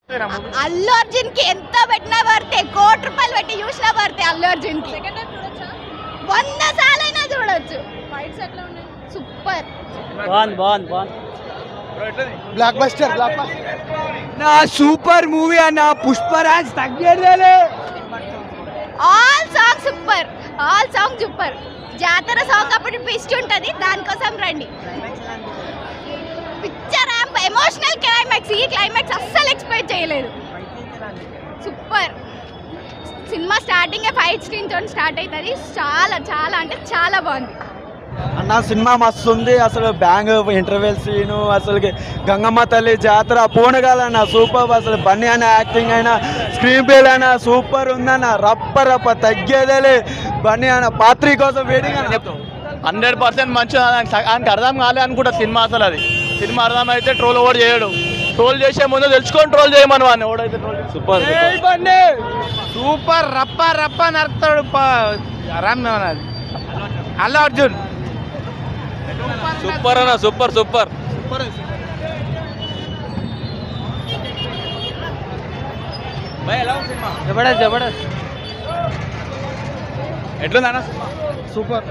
అల్లు అర్జున్ కి ఎంత పెట్టినా పడితే ₹1,00,00,000 పెట్టి చూసినా పడితే అల్లు అర్జున్ కి 100 సార్లైనా చూడొచ్చు. సూపర్. బ్లాక్ బస్టర్ నా సూపర్ మూవీ అన్న. పుష్పరాజ్ తగ్గేదేలే. All song super. జాతర సాంగ్ అప్పుడు ట్విస్ట్ ఉంటది, దానికోసం రండి. పిక్చర్ ఎమోషనల్ క్లైమాక్స్, ఈ క్లైమాక్స్ అస్సలు ఎక్స్పెక్ట్ చేయలేదు. Super. Cinema starting fight scene తో స్టార్ట్ అవుతుంది. చాలా అంటే చాలా బాగుంది అన్న. సినిమా మస్తు ఉంది అసలు. బ్యాంగ్ ఇంటర్వెల్ సీను అసలు, గంగమ్మ తల్లి జాతర పోనగాలన్న సూపర్. అసలు బన్నీ అన్న యాక్టింగ్ అయినా స్క్రీన్ ప్లే అయినా సూపర్ ఉందన్న. రప్ప తగ్గేదేలే. బన్నీ అన్న పాత్రి కోసం వెయిటింగ్ అని చెప్తాం. 100% మంచిగా. ఆయనకి అర్థం కాలే అనుకుంటా సినిమా. అసలు అది సినిమా అర్థం అయితే ట్రోల్ ఓవర్ చేయడు. ట్రోల్ చేసే ముందు తెలుసుకొని ట్రోల్ చేయమని వాడిని ఓడైతే సూపర్ సూపర్. రప్ప నరుకుతాడు అల్లు అర్జున్. సూపర్ అన్న. సూపర్ జబర్దస్త్ ఎట్లుందన్న? సూపర్.